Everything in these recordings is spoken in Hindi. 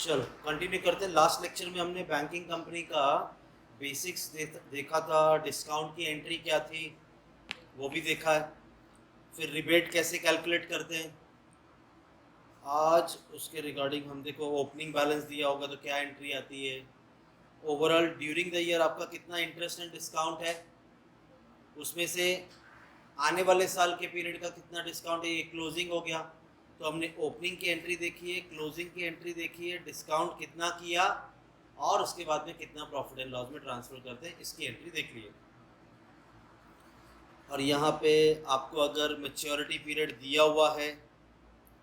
चलो कंटिन्यू करते हैं। लास्ट लेक्चर में हमने बैंकिंग कंपनी का बेसिक्स देखा था, डिस्काउंट की एंट्री क्या थी वो भी देखा है, फिर रिबेट कैसे कैलकुलेट करते हैं। आज उसके रिगार्डिंग हम देखो, ओपनिंग बैलेंस दिया होगा तो क्या एंट्री आती है, ओवरऑल ड्यूरिंग द ईयर आपका कितना इंटरेस्ट एंड डिस्काउंट है, उसमें से आने वाले साल के पीरियड का कितना डिस्काउंट है। ये क्लोजिंग हो गया, तो हमने ओपनिंग की एंट्री देखी है, क्लोजिंग की एंट्री देखी है, डिस्काउंट कितना किया और उसके बाद में कितना प्रॉफिट एंड लॉस में ट्रांसफर करते हैं इसकी एंट्री देख लिए। और यहाँ पे आपको अगर मैच्योरिटी पीरियड दिया हुआ है,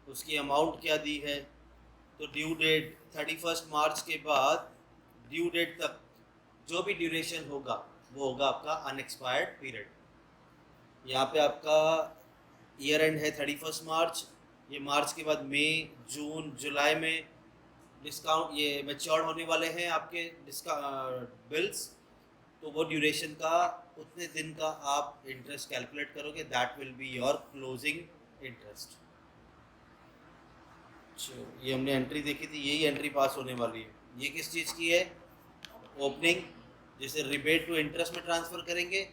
उसकी अमाउंट क्या दी है, तो ड्यू डेट 31 मार्च के बाद ड्यू डेट तक जो भी ड्यूरेशन होगा वो होगा आपका अनएक्सपायर्ड पीरियड। यहाँ पे आपका ईयर एंड है 31 मार्च, ये मार्च के बाद मई जून जुलाई में डिस्काउंट ये मैच्योर होने वाले हैं आपके बिल्स, तो वो ड्यूरेशन का उतने दिन का आप इंटरेस्ट कैलकुलेट करोगे, that will be your closing interest. ये हमने एंट्री देखी थी, यही एंट्री पास होने वाली है। ये किस चीज़ की है, ओपनिंग, जैसे रिबेट टू इंटरेस्ट में ट्रांसफ़र करेंगे।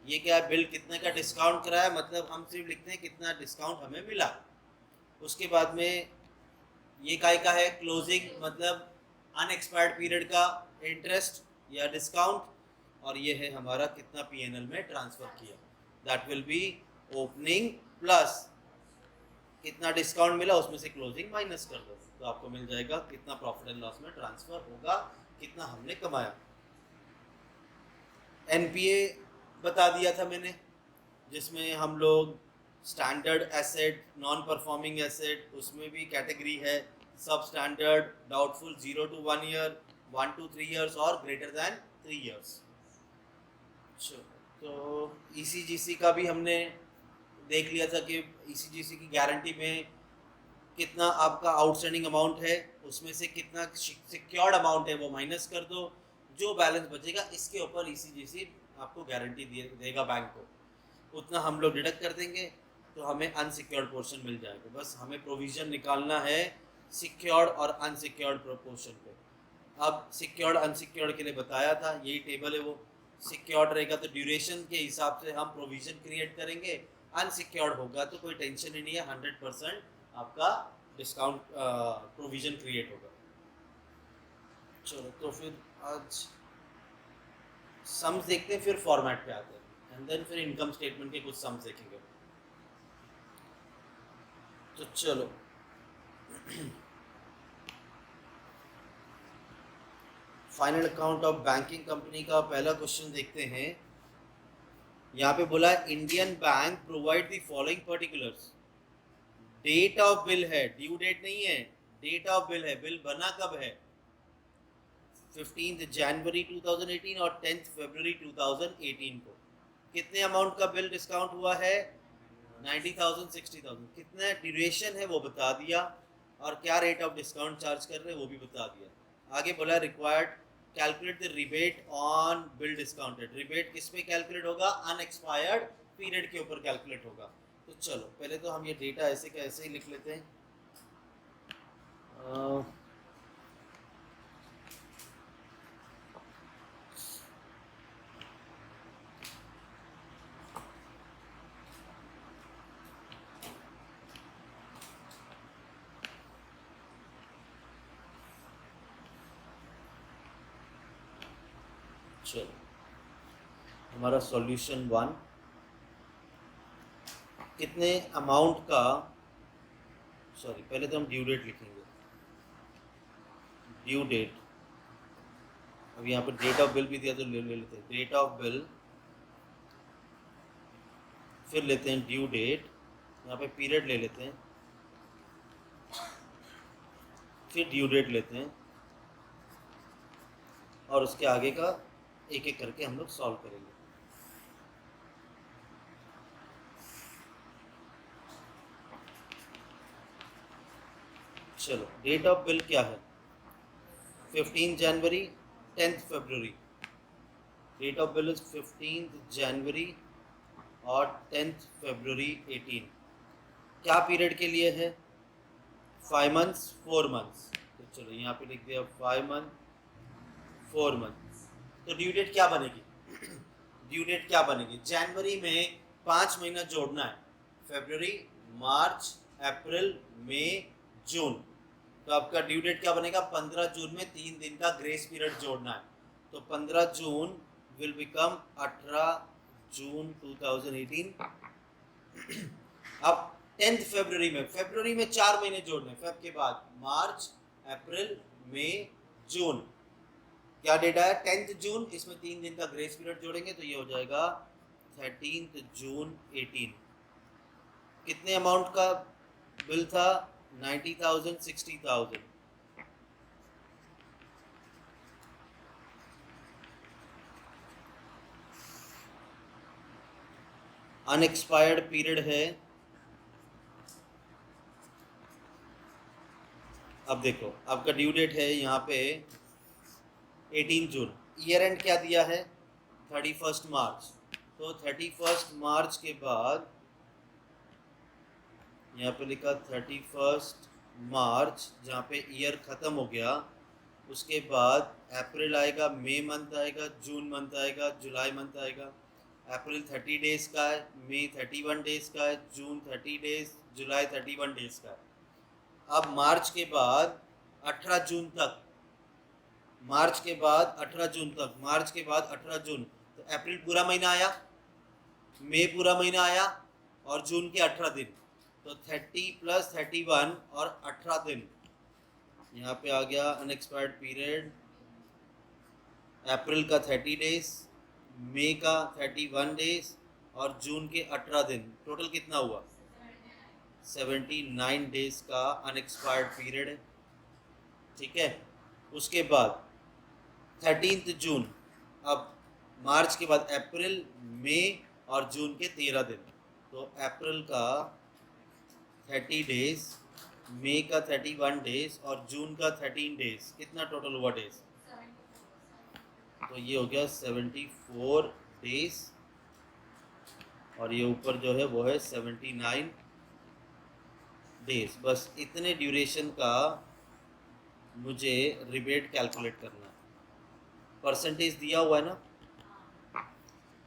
ये क्या है, बिल कितने का डिस्काउंट कराया, मतलब हम सिर्फ लिखते हैं कितना डिस्काउंट हमें मिला। उसके बाद में ये काय का है, क्लोजिंग, मतलब अनएक्सपायर्ड पीरियड का इंटरेस्ट या डिस्काउंट, और ये है हमारा कितना पीएनएल में ट्रांसफ़र किया, that will be opening plus कितना डिस्काउंट मिला उसमें से क्लोजिंग माइनस कर दो, तो आपको मिल जाएगा कितना प्रॉफिट एंड लॉस में ट्रांसफ़र होगा, कितना हमने कमाया। एनपीए बता दिया था मैंने, जिसमें हम लोग standard asset, non performing asset, उसमें भी कैटेगरी है सब standard, doubtful 0 to 1 year, 1 to 3 years और ग्रेटर दैन 3 ईयर्स। तो ईसीजीसी का भी हमने देख लिया था कि ईसीजीसी की गारंटी में कितना आपका आउटस्टैंडिंग अमाउंट है, उसमें से कितना सिक्योर्ड अमाउंट है वो माइनस कर दो, जो बैलेंस बचेगा इसके ऊपर ईसीजीसी आपको गारंटी देगा बैंक को, उतना हम लोग डिडक्ट कर देंगे तो हमें अनसिक्योर्ड पोर्शन मिल जाएगा। बस हमें प्रोविज़न निकालना है सिक्योर्ड और अनसिक्योर्ड पोर्शन पे। अब सिक्योर्ड अनसिक्योर्ड के लिए बताया था, यही टेबल है वो। सिक्योर्ड रहेगा तो ड्यूरेशन के हिसाब से हम प्रोविज़न क्रिएट करेंगे, अनसिक्योर्ड होगा तो कोई टेंशन ही नहीं है, 100% आपका डिस्काउंट प्रोविज़न क्रिएट होगा। चलो तो फिर आज सम्स देखते हैं, फिर फॉर्मेट पे आते हैं एंड देन फिर इनकम स्टेटमेंट के कुछ सम्स देखेंगे। तो चलो final account of banking company का पहला क्वेश्चन देखते हैं। यहाँ पे बोला Indian bank provide the following particulars. Date of bill है, ड्यू डेट नहीं है, डेट ऑफ बिल है, बिल बना कब है, 15 जनवरी 2018 और 10 फरवरी 2018 को। कितने अमाउंट का बिल डिस्काउंट हुआ है, 90,000 60,000। कितना ड्यूरेशन है वो बता दिया, और क्या रेट ऑफ डिस्काउंट चार्ज कर रहे हैं वो भी बता दिया। आगे बोला required calculate the rebate on bill discounted. Rebate किस पे कैलकुलेट होगा, अनएक्सपायर्ड पीरियड के ऊपर कैलकुलेट होगा। तो चलो पहले तो हम ये डेटा ऐसे का ऐसे ही लिख लेते हैं। चलो हमारा सॉल्यूशन 1, कितने अमाउंट का, सॉरी पहले तो हम ड्यू डेट लिखेंगे, ड्यू डेट। अब यहाँ पर डेट ऑफ बिल भी दिया तो ले लेते हैं डेट ऑफ बिल, फिर लेते हैं ड्यू डेट, यहाँ पे पीरियड ले लेते हैं, फिर ड्यू डेट लेते हैं, और उसके आगे का एक एक करके हम लोग सॉल्व करेंगे। चलो डेट ऑफ बिल क्या है, 15 जनवरी 10 फरवरी। डेट ऑफ बिल इज 15 जनवरी और 10 फरवरी 18। क्या पीरियड के लिए है, 5 मंथ्स 4 मंथ्स, तो चलो यहाँ पे लिख दिया 5 मंथ 4 मंथ। तो ड्यू डेट क्या बनेगी? ड्यू डेट क्या बनेगी? जनवरी में 5 महीना जोड़ना है, फरवरी, मार्च, अप्रैल, मई, जून। तो आपका ड्यू डेट क्या बनेगा? 15 जून में 3 दिन का ग्रेस पीरियड जोड़ना है। तो 15 जून विल बिकम 18 जून 2018। अब 10 फरवरी में 4 महीने जोड़ने, फेब के बाद मार्च, अप्रैल, मई, जून। क्या डेट आया? 10 जून, इसमें 3 दिन का ग्रेस पीरियड जोड़ेंगे तो ये हो जाएगा 13 जून 18। कितने अमाउंट का बिल था? 90,000, 60,000। अनएक्सपायर्ड पीरियड है। अब देखो आपका ड्यू डेट है यहाँ पे 18 जून। ईयर एंड क्या दिया है? 31 मार्च। तो 31 मार्च के बाद यहाँ पे लिखा 31 मार्च, जहाँ पे ईयर ख़त्म हो गया। उसके बाद अप्रैल आएगा, मई मंथ आएगा, जून मंथ आएगा, जुलाई मंथ आएगा। अप्रैल 30 डेज़ का है, मई 31 डेज़ का है, जून 30 डेज़, जुलाई 31 डेज़ का है। अब मार्च के बाद 18 जून तक, मार्च के बाद 18 जून तक, मार्च के बाद 18 जून, तो अप्रैल पूरा महीना आया, मई पूरा महीना आया और जून के 18 दिन। तो 30 + 31 और 18 दिन यहाँ पे आ गया अनएक्सपायर्ड पीरियड। अप्रैल का 30 डेज, मई का 31 डेज और जून के 18 दिन। टोटल कितना हुआ? 79 डेज का अनएक्सपायर्ड पीरियड है। ठीक है। उसके बाद 13 जून, अब मार्च के बाद अप्रैल, मई और जून के 13 दिन। तो अप्रैल का 30 डेज, मई का 31 डेज और जून का 13 डेज। कितना टोटल हुआ डेज? तो ये हो गया 74 डेज और ये ऊपर जो है वो है 79 डेज। बस इतने ड्यूरेशन का मुझे रिबेट कैलकुलेट करना है। परसेंटेज दिया हुआ है ना,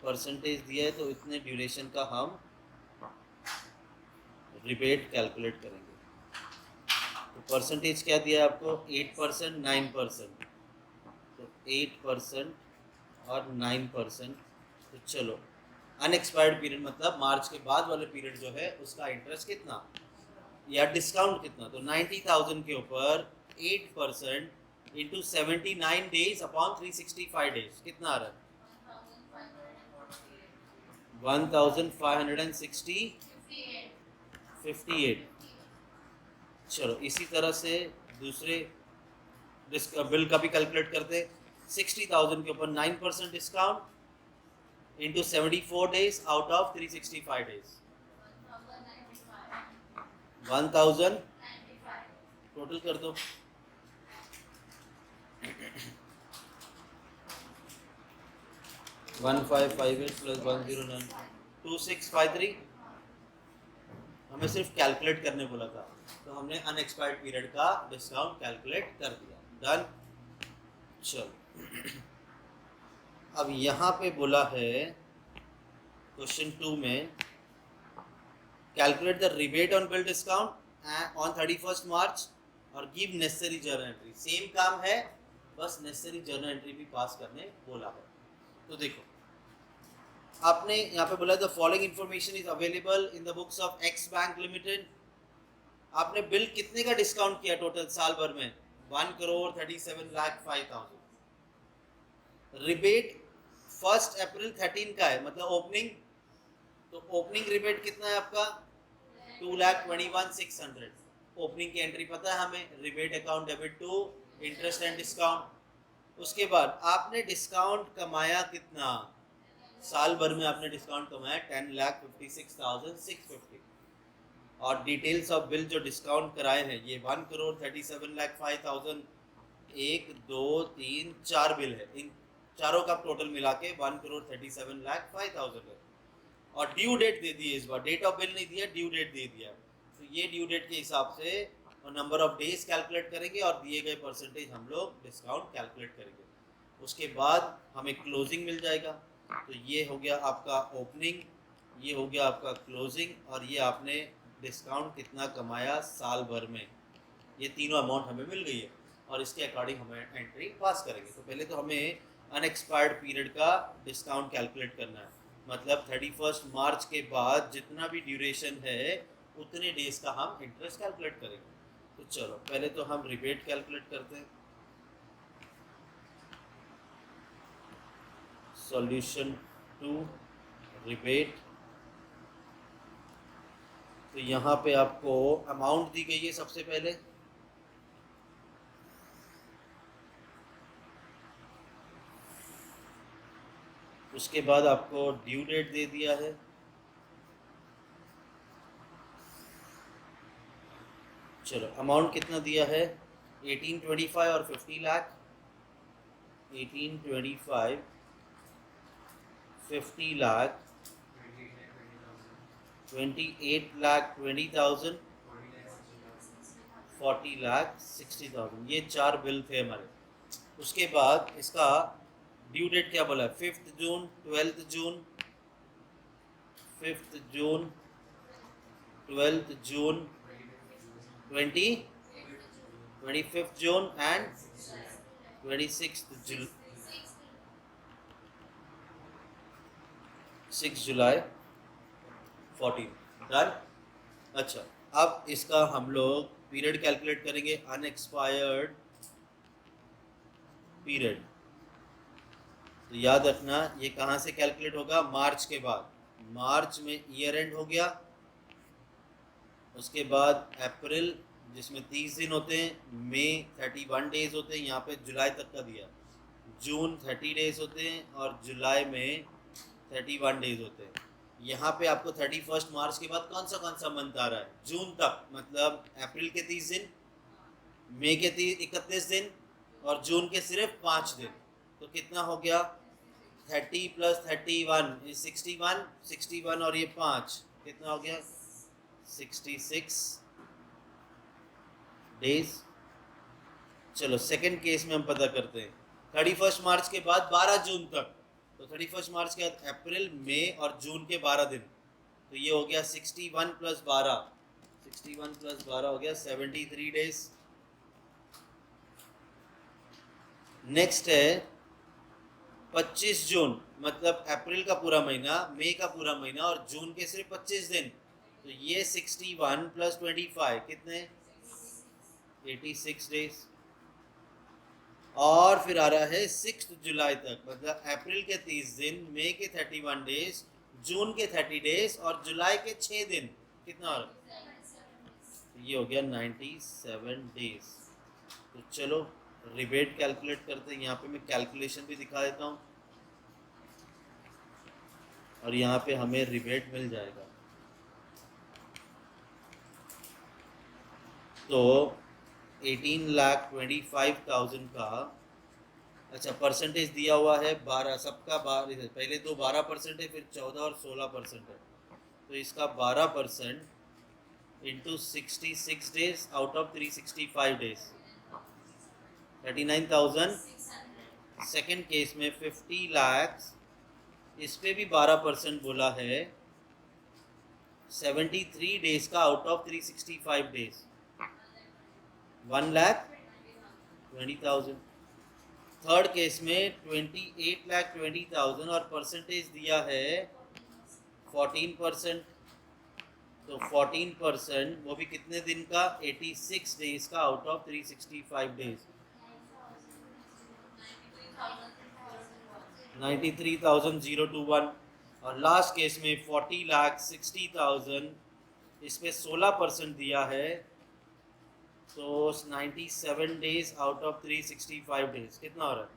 परसेंटेज दिया है, तो इतने ड्यूरेशन का हम रिबेट कैलकुलेट करेंगे। तो परसेंटेज क्या दिया है आपको? 8%, 9%। तो 8% और 9%। तो चलो, अनएक्सपायर्ड पीरियड मतलब मार्च के बाद वाले पीरियड जो है उसका इंटरेस्ट कितना या डिस्काउंट कितना? तो 90,000 के ऊपर 8% इंटू 79 डेज अपॉन 365 डेज कितना आ रहा है? 1558। चलो इसी तरह से दूसरे बिल का भी कैलकुलेट करते। 60,000 के ऊपर 9% discount into 74 days out of 365 days, 1000 total कर दो। वन 1558 + 109 2653। हमें सिर्फ कैलकुलेट करने बोला था, तो हमने अनएक्सपायर्ड पीरियड का डिस्काउंट कैलकुलेट कर दिया। डन। चलो अब यहाँ पे बोला है क्वेश्चन 2 में calculate the rebate on bill discount on 31 मार्च और give necessary journal entry. Same काम है, बस नेसेसरी जर्नल एंट्री भी पास करने बोला है। तो देखो आपने यहाँ पे बोला the following information is available in the books of x bank limited. आपने बिल कितने का डिस्काउंट किया टोटल साल भर में? 1,37,05,000। रिबेट 1 अप्रैल 13 का है, मतलब ओपनिंग। तो ओपनिंग रिबेट कितना है आपका? 2,21,600। ओपनिंग की एंट्री पता है हमें, rebate account debit to interest and discount. उसके बाद आपने डिस्काउंट कमाया कितना? साल भर में आपने डिस्काउंट कमाया 10,56,650। और डिटेल्स ऑफ बिल जो डिस्काउंट कराए हैं ये 1,37,05,000। 1 2 3 4 बिल है, इन चारों का टोटल मिला के 1,37,05,000 है। और ड्यू डेट दे दी है इस बार, डेट ऑफ बिल नहीं दिया, ड्यू डेट दे दिया। तो ये ड्यू डेट के हिसाब से और नंबर ऑफ डेज कैलकुलेट करेंगे और दिए गए परसेंटेज हम लोग डिस्काउंट कैलकुलेट करेंगे। उसके बाद हमें क्लोजिंग मिल जाएगा। तो ये हो गया आपका ओपनिंग, ये हो गया आपका क्लोजिंग, और ये आपने डिस्काउंट कितना कमाया साल भर में। ये तीनों अमाउंट हमें मिल गई है और इसके अकॉर्डिंग हमें एंट्री पास करेंगे। तो पहले तो हमें अनएक्सपायर्ड पीरियड का डिस्काउंट कैलकुलेट करना है, मतलब 31 मार्च के बाद जितना भी ड्यूरेशन है उतने डेज का हम इंटरेस्ट कैलकुलेट करेंगे। तो चलो पहले तो हम रिबेट कैलकुलेट करते हैं। Solution to rebate. तो यहाँ पे आपको अमाउंट दी गई है सबसे पहले, उसके बाद आपको ड्यू डेट दे दिया है, चलो अमाउंट कितना दिया है 1825 और 50 लाख। 1825 50 लाख 28 लाख 20,000 40 लाख 60,000, ये 4 बिल थे हमारे। उसके बाद इसका ड्यू डेट क्या बोला, 5 जून 12 जून 5 जून 12 जून 25 जून एंड 6 जुलाई 14 डन। अच्छा, अब इसका हम लोग पीरियड कैलकुलेट करेंगे, अनएक्सपायर्ड पीरियड। तो याद रखना ये कहाँ से कैलकुलेट होगा, मार्च के बाद। मार्च में ईयर एंड हो गया, उसके बाद अप्रैल जिसमें 30 दिन होते हैं, मई 31 डेज होते हैं, यहाँ पे जुलाई तक का दिया, जून 30 डेज होते हैं और जुलाई में 31 डेज होते हैं। यहाँ पे आपको 31 मार्च के बाद कौन सा मंथ आ रहा है, जून तक, मतलब अप्रैल के 30 दिन, मई के 31 दिन और जून के सिर्फ 5 दिन। तो कितना हो गया 30 + 31 इज 61, 61 और ये 5 कितना हो गया 66 डेज। चलो सेकंड केस में हम पता करते हैं, 31 मार्च के बाद 12 जून तक, तो 31 मार्च के बाद अप्रैल मई और जून के 12 दिन, तो ये हो गया 61 + 12, 61 + 12 हो गया 73 डेज। नेक्स्ट है 25 जून, मतलब अप्रैल का पूरा महीना, मई का पूरा महीना और जून के सिर्फ 25 दिन, तो ये 61 + 25 कितने 86 डेज। और फिर आ रहा है 6 जुलाई तक, मतलब अप्रैल के 30 दिन, मई के 31 डेज, जून के 30 डेज और जुलाई के 6 दिन, कितना हो रहा है, ये हो गया 97 डेज। तो चलो रिबेट कैलकुलेट करते हैं, यहाँ पे मैं कैलकुलेशन भी दिखा देता हूँ और यहाँ पे हमें रिबेट मिल जाएगा। तो 18,25,000 का, अच्छा परसेंटेज दिया हुआ है 12, सबका 12, पहले तो 12% है, फिर 14 और 16% है, तो इसका 12% into 66 days out of 365 days 39,000। Second case में 50 लाख, इस पे भी 12% बोला है, 73 डेज का out of 365 days 1,20,000। Third case में 28,20,000 और परसेंटेज दिया है 14%, तो 14% वो भी कितने दिन का 86 डेज का आउट ऑफ 365 डेज 93,021। और लास्ट केस में 40,60,000, इस पे 16% दिया है, तो 97 डेज आउट ऑफ 365 डेज कितना हो रहा है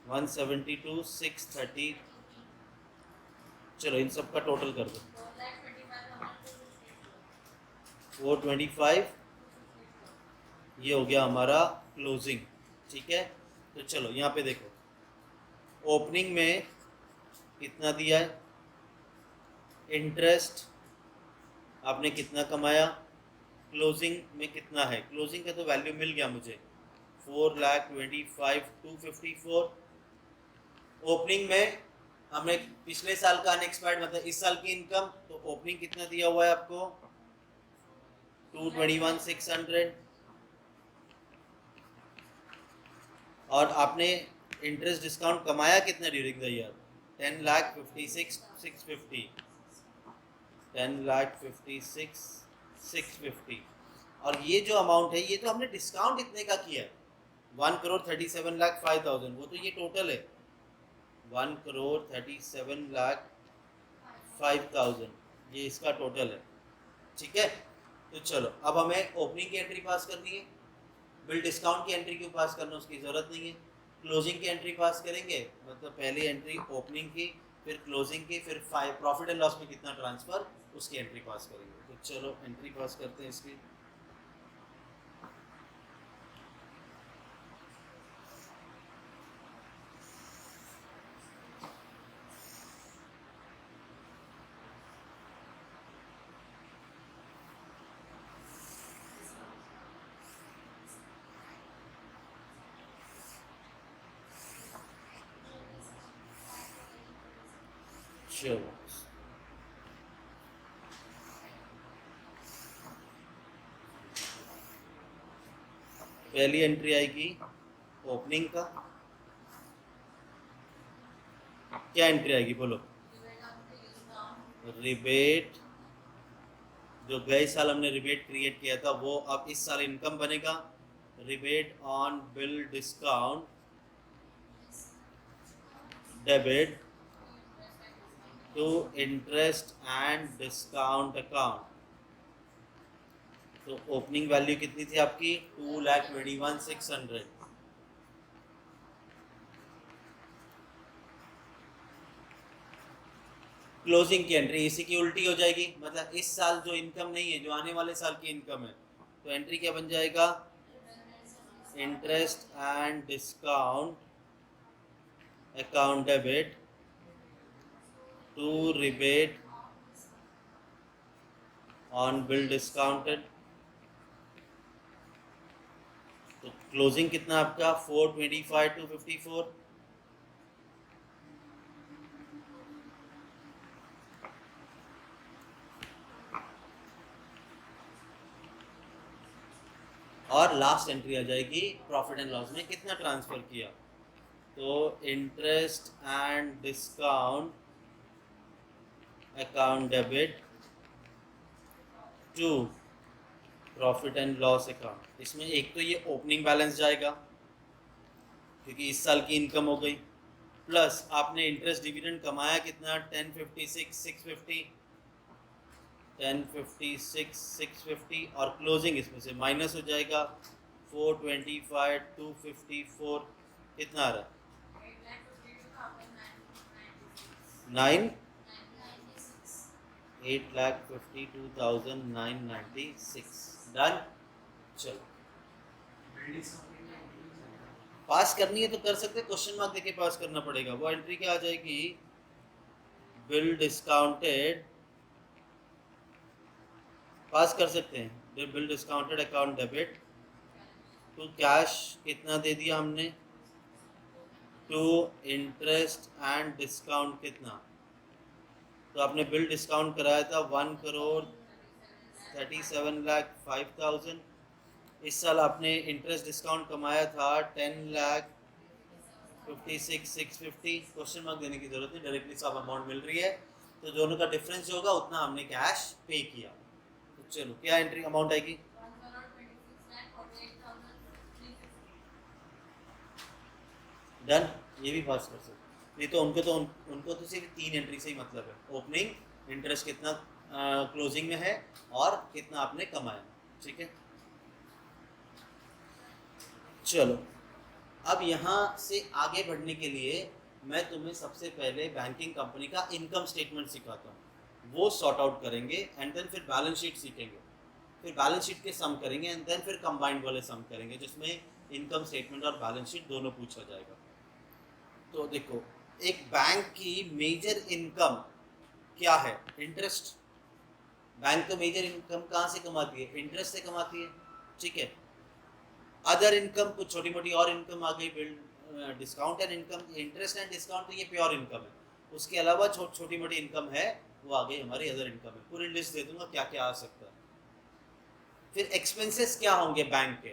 172,630। चलो इन सब का टोटल कर दो 425, ये हो गया हमारा क्लोजिंग। ठीक है, तो चलो यहाँ पे देखो, ओपनिंग में कितना दिया है, इंटरेस्ट आपने कितना कमाया क्लोजिंग में कितना है, क्लोजिंग का तो वैल्यू मिल गया मुझे 4,25,254। ओपनिंग में हमने पिछले साल का अनएक्सपायर्ड मतलब इस साल की इनकम, तो ओपनिंग कितना दिया हुआ है आपको 221,600, और आपने इंटरेस्ट डिस्काउंट कमाया कितना ड्यूरिंग द ईयर 10,56,650, 10,56,650। और ये जो अमाउंट है ये तो हमने डिस्काउंट इतने का किया है 1,37,05,000, वो तो ये टोटल है 1,37,05,000, ये इसका टोटल है। ठीक है, तो चलो अब हमें ओपनिंग की एंट्री पास करनी है, बिल डिस्काउंट की एंट्री क्यों पास करना, उसकी ज़रूरत नहीं है। क्लोजिंग की एंट्री पास करेंगे, मतलब पहली एंट्री ओपनिंग की, फिर क्लोजिंग की, फिर प्रॉफिट एंड लॉस में कितना ट्रांसफ़र, उसकी एंट्री पास करेंगे। तो चलो एंट्री पास करते हैं इसकी। चलो पहली एंट्री आएगी ओपनिंग का, क्या एंट्री आएगी बोलो, रिबेट, जो गए साल हमने रिबेट क्रिएट किया था वो अब इस साल इनकम बनेगा। Rebate on bill discount debit to interest and discount account. तो ओपनिंग वैल्यू कितनी थी आपकी 2,21,600। क्लोजिंग की एंट्री इसी की उल्टी हो जाएगी, मतलब इस साल जो इनकम नहीं है, जो आने वाले साल की इनकम है, तो एंट्री क्या बन जाएगा, interest and discount account debit to rebate on bill discounted. तो क्लोजिंग कितना आपका 425,254। और लास्ट एंट्री आ जाएगी प्रॉफिट एंड लॉस में कितना ट्रांसफर किया, तो interest and discount account debit to profit and loss account. इसमें एक तो ये ओपनिंग बैलेंस जाएगा क्योंकि इस साल की इनकम हो गई, प्लस आपने इंटरेस्ट डिविडेंड कमाया कितना 1056,650, 1056,650, और क्लोजिंग इसमें से माइनस हो जाएगा 425,254, कितना आ रहा है 8,52,996। डन। चलो पास करनी है तो कर सकते, क्वेश्चन मार्क देके पास करना पड़ेगा। वो एंट्री क्या आ जाएगी, बिल डिस्काउंटेड, पास कर सकते हैं, bill discounted account debit to cash, कितना दे दिया हमने, टू इंटरेस्ट एंड डिस्काउंट कितना, तो आपने बिल डिस्काउंट कराया था 1,37,05,000। इस साल आपने इंटरेस्ट डिस्काउंट कमाया था 10,56,650। क्वेश्चन मार्क देने की जरूरत नहीं, डायरेक्टली सब अमाउंट मिल रही है, तो दोनों का डिफरेंस जो होगा उतना हमने कैश पे किया। तो चलो क्या एंट्री अमाउंट आएगी, डन, ये भी पास कर सकते। नहीं तो उनको तो सिर्फ 3 एंट्री से ही मतलब है, ओपनिंग, इंटरेस्ट कितना क्लोजिंग में है, और कितना आपने कमाया। ठीक है, चलो अब यहाँ से आगे बढ़ने के लिए मैं तुम्हें सबसे पहले बैंकिंग कंपनी का इनकम स्टेटमेंट सिखाता हूँ, वो सॉर्ट आउट करेंगे, एंड देन फिर बैलेंस शीट सीखेंगे, फिर बैलेंस शीट के सम करेंगे, एंड देन फिर कंबाइंड वाले सम करेंगे जिसमें इनकम स्टेटमेंट और बैलेंस शीट दोनों पूछा जाएगा। तो देखो, एक बैंक की मेजर इनकम क्या है, इंटरेस्ट, बैंक तो मेजर इनकम कहाँ से कमाती है? इंटरेस्ट से कमाती है, ठीक है। अदर इनकम कुछ छोटी मोटी और इनकम आ गई, build discount and income, interest and discount तो ये प्योर इनकम है। उसके अलावा छोटी मोटी इनकम है, वो आ गई हमारी अदर इनकम है। पूरी लिस्ट दे दूंगा क्या क्या आ सकता है। फिर एक्सपेंसेस क्या होंगे बैंक के?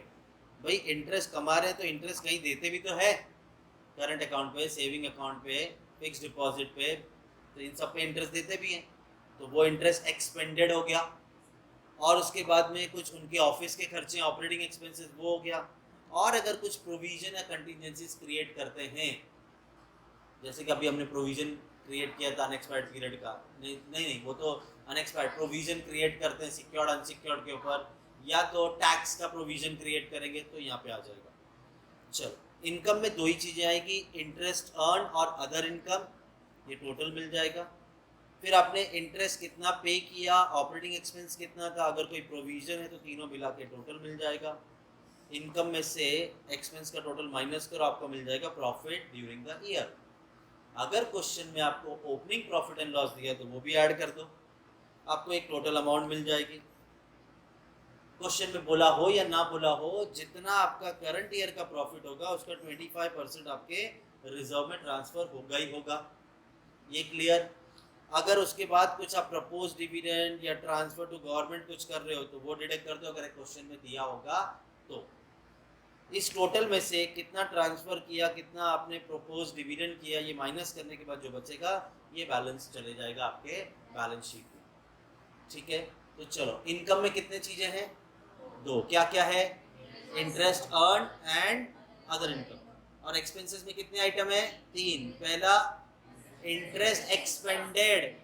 भाई इंटरेस्ट कमा रहे हैं तो इंटरेस्ट कहीं देते भी तो है, करंट अकाउंट पे, सेविंग अकाउंट पे, फिक्स डिपॉजिट पे, तो इन सब पे इंटरेस्ट देते भी हैं। तो वो इंटरेस्ट एक्सपेंडेड हो गया। और उसके बाद में कुछ उनके ऑफिस के खर्चे, ऑपरेटिंग एक्सपेंसेस, वो हो गया। और अगर कुछ प्रोविजन या कंटीजेंसीज क्रिएट करते हैं, जैसे कि अभी हमने प्रोविजन क्रिएट किया था अनएक्सपायर्ड पीरियड का, नहीं वो तो अनएक्सपायर्ड, प्रोविजन क्रिएट करते हैं सिक्योर्ड अनसिक्योर्ड के ऊपर, या तो टैक्स का प्रोविजन क्रिएट करेंगे तो यहाँ पे आ जाएगा। चलो, इनकम में दो ही चीज़ें आएगी, इंटरेस्ट अर्न और अदर इनकम, ये टोटल मिल जाएगा। फिर आपने इंटरेस्ट कितना पे किया, ऑपरेटिंग एक्सपेंस कितना था, अगर कोई प्रोविजन है तो तीनों मिला के टोटल मिल जाएगा। इनकम में से एक्सपेंस का टोटल माइनस करो, आपको मिल जाएगा प्रॉफिट ड्यूरिंग द ईयर। अगर क्वेश्चन में आपको ओपनिंग प्रॉफिट एंड लॉस दिया तो वो भी ऐड कर दो, आपको एक टोटल अमाउंट मिल जाएगी। क्वेश्चन में बोला हो या ना बोला हो, जितना आपका करंट ईयर का प्रॉफिट होगा उसका 25% आपके रिजर्व में ट्रांसफर होगा ही होगा, ये क्लियर। अगर उसके बाद कुछ आप प्रपोज डिविडेंड या ट्रांसफर टू गवर्नमेंट कुछ कर रहे हो तो वो डिडक्ट कर दो, अगर क्वेश्चन में दिया होगा तो। इस टोटल में से कितना ट्रांसफर किया, कितना आपने प्रपोज डिविडेंड किया, ये माइनस करने के बाद जो बचेगा ये बैलेंस चले जाएगा आपके बैलेंस शीट में, ठीक है। तो चलो, इनकम में कितने चीजें हैं? दो, क्या क्या है? Interest earn and other income. और एक्सपेंसेस में कितने आइटम है? तीन। पहला इंटरेस्ट एक्सपेंडेड,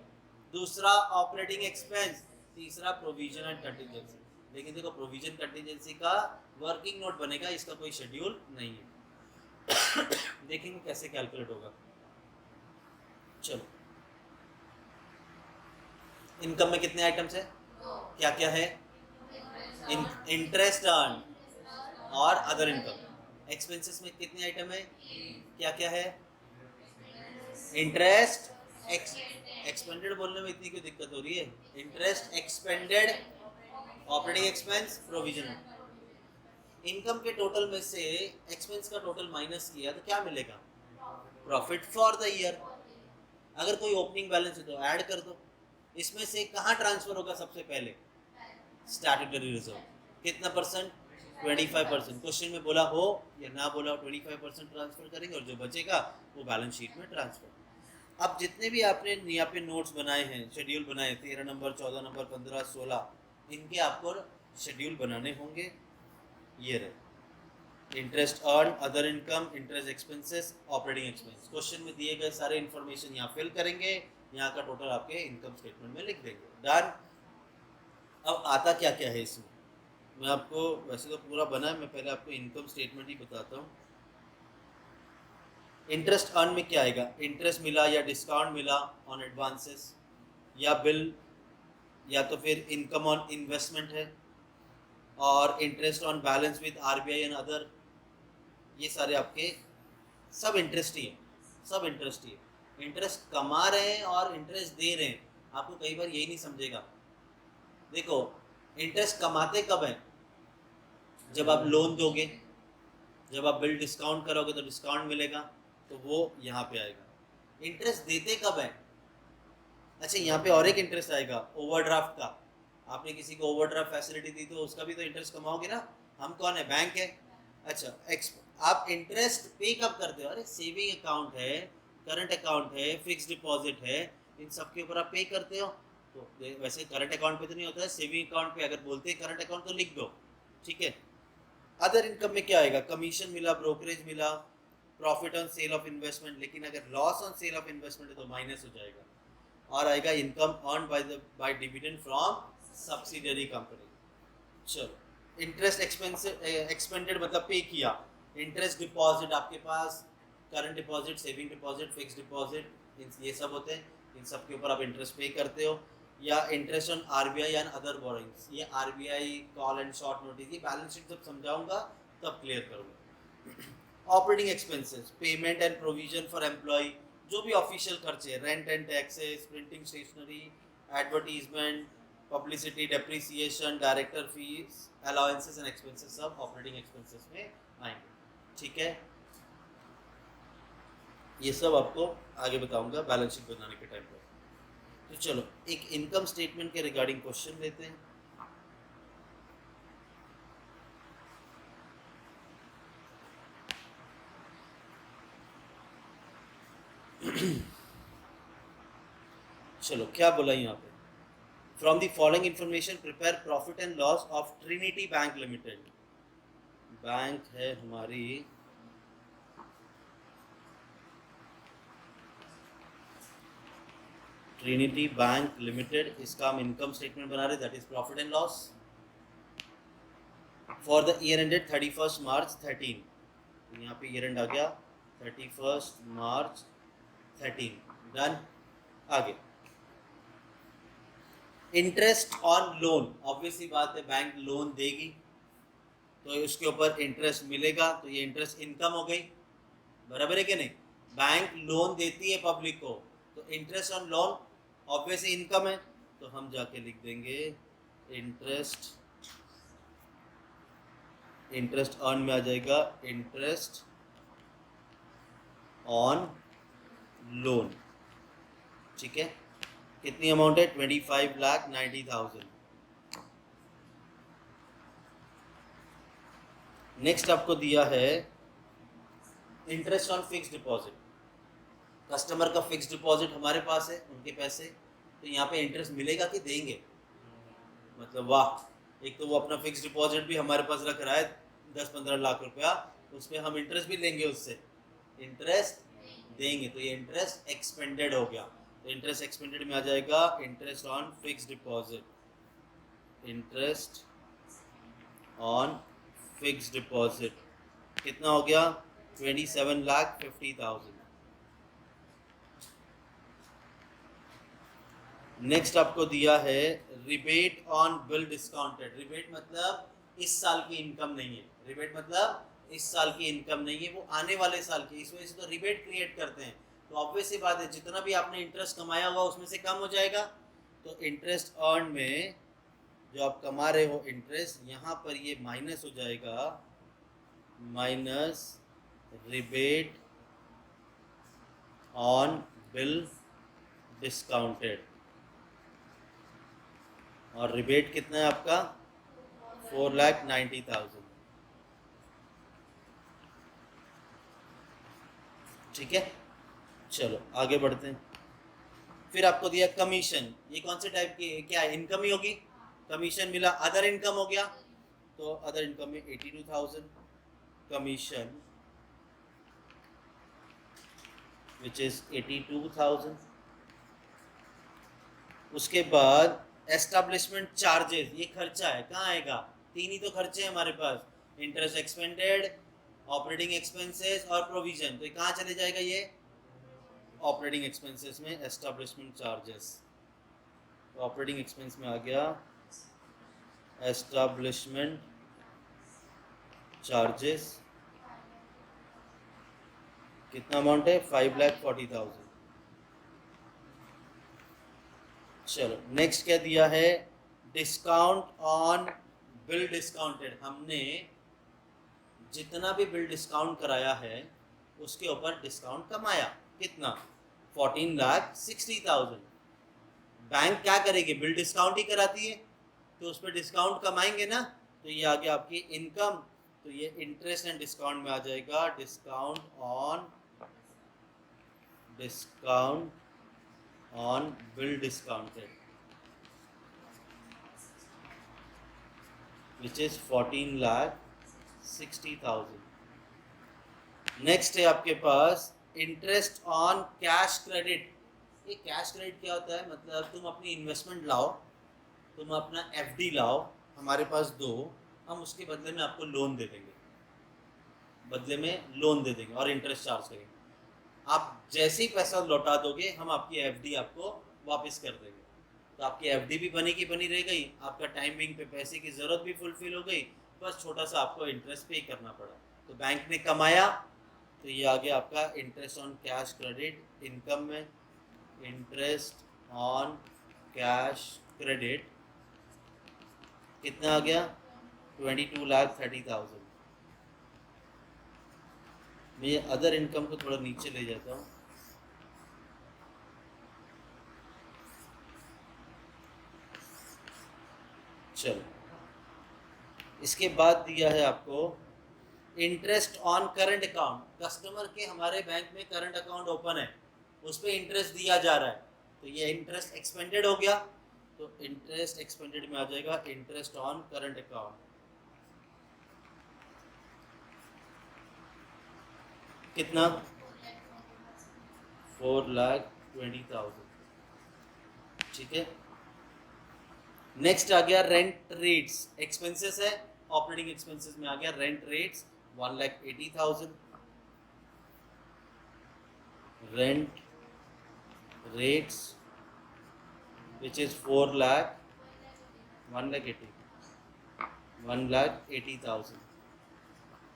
दूसरा ऑपरेटिंग एक्सपेंस, तीसरा प्रोविजन एंड कंटीजेंसी। लेकिन देखो, प्रोविजन कंटीजेंसी का वर्किंग नोट बनेगा, इसका कोई शेड्यूल नहीं है। देखेंगे कैसे कैलकुलेट होगा। चलो, इनकम में कितने आइटम्स है? क्या क्या है? इंटरेस्ट अर्न और अदर इनकम। एक्सपेंसेस में कितने आइटम है? क्या क्या है? इंटरेस्ट एक्सपेंडेड बोलने में इतनी क्यों दिक्कत हो रही है? Interest expanded, operating expense, provision. Income के टोटल में से एक्सपेंस का टोटल माइनस किया तो क्या मिलेगा? Profit for the year. अगर कोई ओपनिंग बैलेंस है तो ऐड कर दो। इसमें से कहाँ ट्रांसफर होगा सबसे पहले? Statutory reserve. कितना परसेंट? 25%। क्वेश्चन में बोला हो या ना बोला हो, 25% ट्रांसफर करेंगे और जो बचेगा वो बैलेंस शीट में ट्रांसफर। अब जितने भी आपने यहाँ पे नोट्स बनाए हैं, शेड्यूल बनाए, 13 नंबर, 14 नंबर, 15, 16, इनके आपको शेड्यूल बनाने होंगे। ये रहे interest earn, other income, interest expenses, operating expense. Question में दिए गए सारे इन्फॉर्मेशन यहाँ फिल करेंगे, यहाँ का टोटल आपके इनकम स्टेटमेंट में लिख देंगे। डन। अब आता क्या क्या है इसमें, मैं आपको, वैसे तो पूरा बना है, मैं पहले आपको इनकम स्टेटमेंट ही बताता हूँ। इंटरेस्ट अर्न में क्या आएगा? इंटरेस्ट मिला या डिस्काउंट मिला ऑन एडवांसेस, या बिल, या तो फिर इनकम ऑन इन्वेस्टमेंट है, और interest on balance with RBI and other. ये सारे आपके सब इंटरेस्ट ही है, सब इंटरेस्ट ही है। इंटरेस्ट कमा रहे हैं और इंटरेस्ट दे रहे हैं, आपको कई बार यही नहीं समझेगा। देखो, इंटरेस्ट कमाते कब है? जब आप लोन दोगे, जब आप बिल डिस्काउंट करोगे तो डिस्काउंट मिलेगा, तो वो यहाँ पे आएगा। इंटरेस्ट देते कब है? अच्छा, यहाँ पे और एक इंटरेस्ट आएगा, ओवरड्राफ्ट का। आपने किसी को ओवरड्राफ्ट फैसिलिटी दी तो उसका भी तो इंटरेस्ट कमाओगे ना। हम कौन है? बैंक है। अच्छा, आप इंटरेस्ट पे कब करते हो? अरे सेविंग अकाउंट है, करंट अकाउंट है, फिक्स डिपॉजिट है, इन सब के ऊपर आप पे करते हो। तो वैसे करंट अकाउंट पे तो नहीं होता है, सेविंग अकाउंट पे अगर बोलते हैं करंट अकाउंट तो लिख दो, ठीक है। अदर इनकम में क्या आएगा? कमीशन मिला, ब्रोकरेज मिला, profit on sale of investment. लेकिन अगर loss on sale of investment है तो माइनस हो जाएगा, और आएगा income earn by dividend from subsidiary company. चलो, इंटरेस्ट एक्सपेंस एक्सपेंडेड मतलब पे किया। इंटरेस्ट डिपॉजिट आपके पास, current deposit, saving deposit, fix deposit, ये सब होते हैं, इन सब के ऊपर आप इंटरेस्ट पे करते हो। या interest on RBI and other borrowings, ये RBI call and short notice, ये बैलेंस शीट जब समझाऊंगा तब क्लियर करूँगा। Operating expenses, payment and provision for employ, जो भी ऑफिशियल खर्चे, rent and taxes, printing stationery, advertisement, publicity, depreciation, director fees, allowances and expenses सब ऑपरेटिंग एक्सपेंसेस में आएंगे। ठीक है, ये सब आपको आगे बताऊंगा बैलेंस शीट बनाने के टाइम पर। तो चलो एक इनकम स्टेटमेंट के रिगार्डिंग क्वेश्चन लेते हैं। चलो क्या बोला यहाँ पे, from the following information prepare profit and loss of Trinity bank limited. Bank है हमारी ट्रिनिटी बैंक लिमिटेड, इसका हम इनकम स्टेटमेंट बना रहे, that is profit and loss for the year ended 31 मार्च 13। यहाँ पे ईयर एंड आ गया 31 मार्च 13। डन। आगे इंटरेस्ट ऑन लोन, ऑब्वियसली बात है बैंक लोन देगी तो उसके ऊपर इंटरेस्ट मिलेगा, तो ये इंटरेस्ट इनकम हो गई, बराबर है कि नहीं। बैंक लोन देती है पब्लिक को, तो interest on loan obviously income है, तो हम जाके लिख देंगे इंटरेस्ट ऑन में आ जाएगा इंटरेस्ट ऑन लोन। ठीक है, कितनी अमाउंट है 25,90,000। नेक्स्ट आपको दिया है interest on fix deposit. Customer का फिक्स डिपॉजिट हमारे पास है, उनके पैसे, तो यहाँ पे इंटरेस्ट मिलेगा कि देंगे, मतलब वाह, एक तो वो अपना फिक्स डिपॉजिट भी हमारे पास रख रहा है 10-15 लाख रुपया, उस पर हम इंटरेस्ट भी लेंगे, उससे इंटरेस्ट देंगे, तो ये इंटरेस्ट एक्सपेंडेड हो गया। तो इंटरेस्ट एक्सपेंडेड में आ जाएगा interest on fix deposit, interest on fix deposit कितना हो गया 27,50,000। नेक्स्ट आपको दिया है rebate on bill discounted. Rebate मतलब इस साल की इनकम नहीं है, रिबेट मतलब इस साल की इनकम नहीं है, वो आने वाले साल की, इस वजह से तो रिबेट क्रिएट करते हैं। तो ऑब्वियस सी बात है जितना भी आपने इंटरेस्ट कमाया होगा उसमें से कम हो जाएगा, तो इंटरेस्ट अर्न में जो आप कमा रहे हो इंटरेस्ट, यहाँ पर ये माइनस हो जाएगा, minus rebate on bill discounted. और रिबेट कितना है आपका 4,90,000। ठीक है, चलो आगे बढ़ते हैं। फिर आपको दिया कमीशन, ये कौन से टाइप की, क्या इनकम ही होगी, कमीशन मिला, अदर इनकम हो गया, तो अदर इनकम में 82,000 कमीशन विच इज 82,000। उसके बाद एस्टैब्लिशमेंट चार्जेस, ये खर्चा है, कहाँ आएगा, तीन ही तो खर्चे हैं हमारे पास, इंटरेस्ट एक्सपेंडेड, ऑपरेटिंग एक्सपेंसेस और प्रोविजन, तो कहाँ चले जाएगा ये ऑपरेटिंग एक्सपेंसेस में, एस्टैब्लिशमेंट चार्जेस। तो ऑपरेटिंग एक्सपेंस में आ गया एस्टैब्लिशमेंट चार्जेस, कितना अमाउंट है 5,40,000। चलो नेक्स्ट क्या दिया है, डिस्काउंट ऑन बिल डिस्काउंटेड। हमने जितना भी बिल डिस्काउंट कराया है उसके ऊपर डिस्काउंट कमाया, कितना 14,60,000। बैंक क्या करेगी, बिल डिस्काउंट ही कराती है, तो उस पर डिस्काउंट कमाएंगे ना, तो ये आ गया आपकी इनकम। तो ये इंटरेस्ट एंड डिस्काउंट में आ जाएगा, discount on bill discounted which is 14,60,000। Next है आपके पास इंटरेस्ट ऑन कैश क्रेडिट। ये कैश क्रेडिट क्या होता है, मतलब तुम अपनी इन्वेस्टमेंट लाओ, तुम अपना एफडी लाओ, हमारे पास दो, हम उसके बदले में आपको लोन दे देंगे, बदले में लोन दे देंगे और इंटरेस्ट चार्ज करेंगे। आप जैसे ही पैसा लौटा दोगे हम आपकी एफडी आपको वापस कर देंगे, तो आपकी एफडी भी बनी की बनी रह गई, आपका टाइमिंग पे पैसे की ज़रूरत भी फुलफिल हो गई, बस छोटा सा आपको इंटरेस्ट पे करना पड़ा। तो बैंक ने कमाया, तो ये आ गया आपका interest on cash credit income में, इंटरेस्ट ऑन कैश क्रेडिट कितना आ गया 22,30,000। मैं ये अदर इनकम को थोड़ा नीचे ले जाता हूँ। चलो, इसके बाद दिया है आपको interest on current account. Customer के हमारे बैंक में करंट अकाउंट ओपन है, उस पर इंटरेस्ट दिया जा रहा है, तो ये इंटरेस्ट एक्सपेंडेड हो गया, तो इंटरेस्ट एक्सपेंडेड में आ जाएगा इंटरेस्ट ऑन करंट अकाउंट। कितना 4,20,000। ठीक है, नेक्स्ट आ गया रेंट रेट्स। एक्सपेंसेस है, ऑपरेटिंग एक्सपेंसेस में आ गया rent rates 1,80,000। Rent rates which is 4 lakh 1,80,000।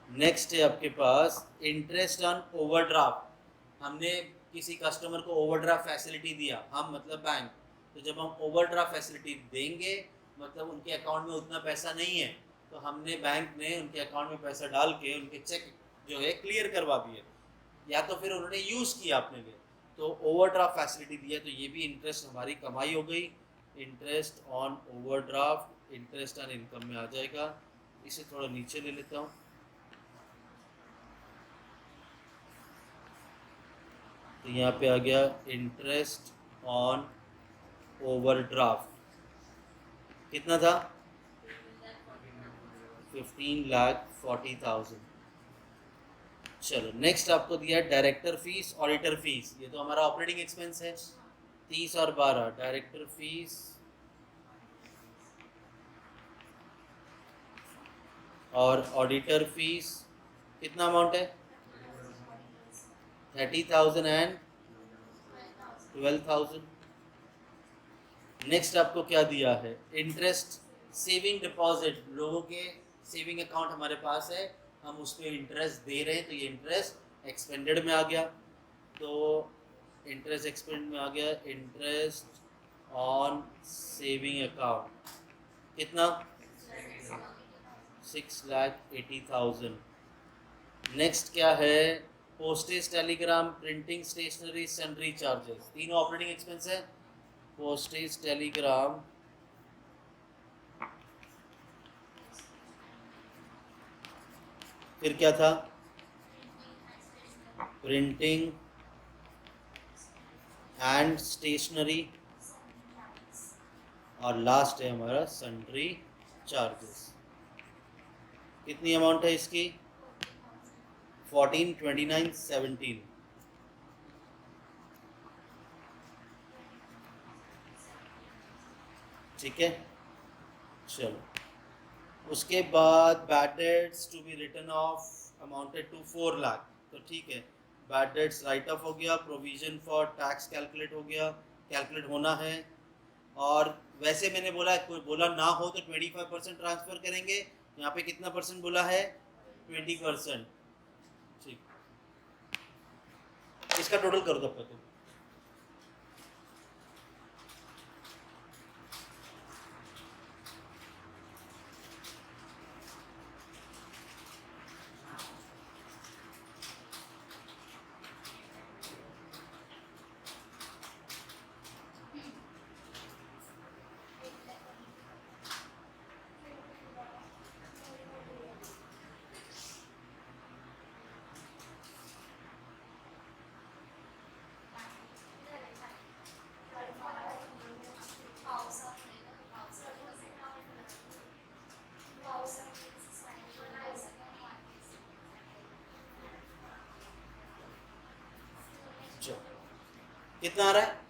Next है आपके पास इंटरेस्ट ऑन ओवरड्राफ्ट। हमने किसी कस्टमर को ओवरड्राफ्ट फैसिलिटी दिया, हम मतलब बैंक, तो जब हम ओवरड्राफ्ट फैसिलिटी देंगे मतलब उनके अकाउंट में उतना पैसा नहीं है, तो हमने बैंक ने उनके अकाउंट में पैसा डाल के उनके चेक जो है क्लियर करवा दिए, या तो फिर उन्होंने यूज़ किया अपने लिए, तो ओवरड्राफ्ट फैसिलिटी दिया, तो ये भी इंटरेस्ट हमारी कमाई हो गई। Interest on overdraft interest on income में आ जाएगा। इसे थोड़ा नीचे ले लेता हूँ। तो यहाँ पे आ गया इंटरेस्ट ऑन ओवरड्राफ्ट, कितना था 15,40,000। चलो, नेक्स्ट आपको दिया डायरेक्टर फीस ऑडिटर फीस। ये तो हमारा ऑपरेटिंग एक्सपेंस है, 30 और 12। डायरेक्टर फीस और ऑडिटर फीस कितना अमाउंट है 30,000 एंड 12,000। नेक्स्ट आपको क्या दिया है इंटरेस्ट सेविंग डिपॉजिट। लोगों के सेविंग अकाउंट हमारे पास है, हम उस पर इंटरेस्ट दे रहे हैं, तो ये इंटरेस्ट एक्सपेंडेड में आ गया। तो इंटरेस्ट एक्सपेंड में आ गया इंटरेस्ट ऑन सेविंग अकाउंट, कितना 6,80,000। नेक्स्ट क्या है postage telegram printing stationery sundry charges. तीनों ऑपरेटिंग एक्सपेंस है। पोस्टेज टेलीग्राम फिर क्या था प्रिंटिंग एंड स्टेशनरी, और लास्ट है हमारा सन्ड्री चार्जेस। कितनी अमाउंट है इसकी 14, 29, 17। ठीक है, चलो उसके बाद bad debts to be written off amounted to 4 lakh. तो ठीक है, बैड डेट्स राइट ऑफ हो गया, प्रोविजन फॉर टैक्स कैलकुलेट हो गया, कैलकुलेट होना है। और वैसे मैंने बोला कोई बोला ना हो तो 25% ट्रांसफ़र करेंगे, यहाँ पे कितना परसेंट बोला है 20%। ठीक, इसका टोटल कर दो पहले। कितना आ रहा है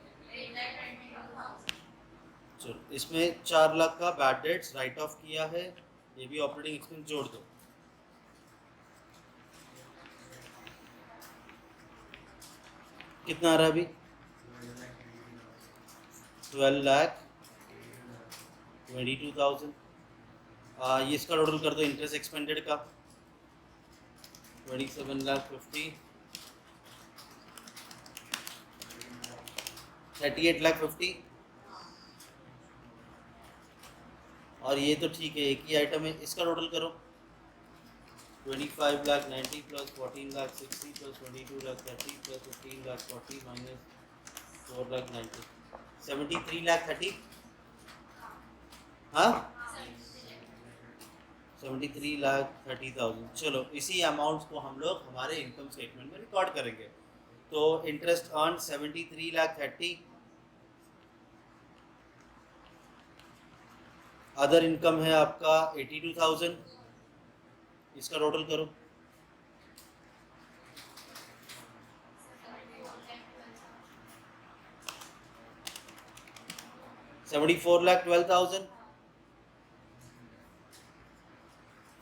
चलो, इसमें 4 लाख का बैड डेट्स राइट ऑफ किया है, ये भी ऑपरेटिंग एक्सपेंस जोड़ दो। कितना आ रहा है अभी 12,22,000। ये इसका टोटल कर दो इंटरेस्ट एक्सपेंडेड का 27,50,000, 38,50,000 और ये तो ठीक है, एक ही आइटम है, इसका टोटल करो। 25 lakh 90 plus 14 lakh 60 plus 22 lakh 30 plus 15 lakh 40 minus 4 lakh 90, 73 lakh 30। हाँ, 73 लाख 30,000। चलो इसी अमाउंट को हम लोग हमारे इनकम स्टेटमेंट में रिकॉर्ड करेंगे। तो interest earn 73 lakh 30, other income है आपका 82,000, इसका टोटल करो। 74 लाख 12,000।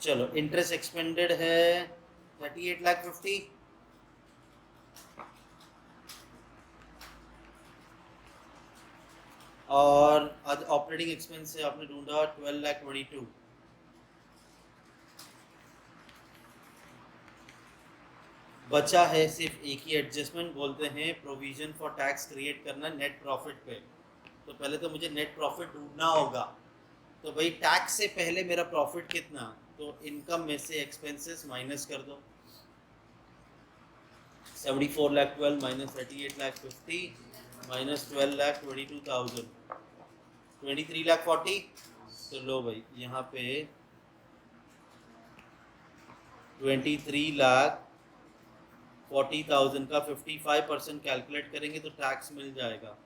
चलो इंटरेस्ट एक्सपेंडेड है 38 लाख 50, और ऑपरेटिंग एक्सपेंस से आपने ढूंढा 12 लाख 22। बचा है सिर्फ एक ही एडजस्टमेंट, बोलते हैं प्रोविजन फॉर टैक्स क्रिएट करना नेट प्रॉफिट पे। तो पहले तो मुझे नेट प्रॉफिट ढूंढना होगा। तो भाई टैक्स से पहले मेरा प्रॉफिट कितना, तो इनकम में से एक्सपेंसेस माइनस कर दो। 74 लाख 12 माइनस 38 लाख 50 माइनस 12 लाख 22,000, 23 लाख 40। तो लो भाई यहाँ पे 23 लाख 40,000 का 55% कैलकुलेट करेंगे तो टैक्स मिल जाएगा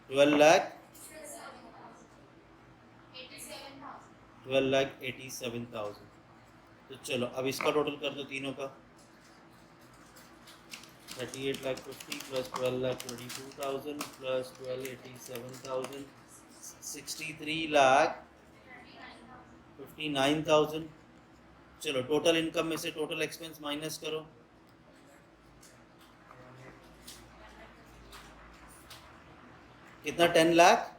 12,87,000। तो चलो अब इसका टोटल कर दो तीनों का। 38 लाख 50 प्लस 12 लाख 22,000 प्लस 12,87,000, 63 लाख 59,000। चलो टोटल इनकम में से टोटल एक्सपेंस माइनस करो। कितना, 10 lakh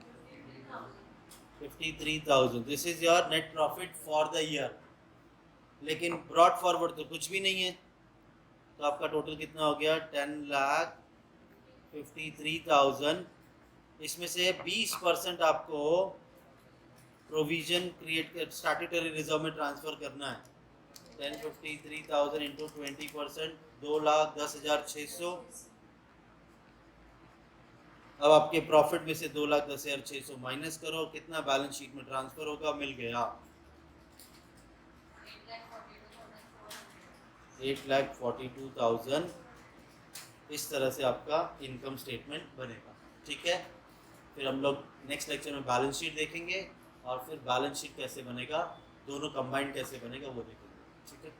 53,000। This is your net profit for the year. लेकिन ब्रॉड फॉरवर्ड तो कुछ भी नहीं है, तो आपका टोटल कितना हो गया 10 लाख 53,000। इसमें से 20% आपको प्रोविजन क्रिएट कर स्टैट्यूटरी रिजर्व में ट्रांसफर करना है। 1053,000 इंटू 20%, 2,10,600। अब आपके प्रॉफिट में से 2,10,600 माइनस करो, कितना बैलेंस शीट में ट्रांसफर होगा, मिल गया 8,42,000। इस तरह से आपका इनकम स्टेटमेंट बनेगा। ठीक है, फिर हम लोग नेक्स्ट लेक्चर में बैलेंस शीट देखेंगे, और फिर बैलेंस शीट कैसे बनेगा, दोनों कंबाइंड कैसे बनेगा वो देखेंगे। ठीक है।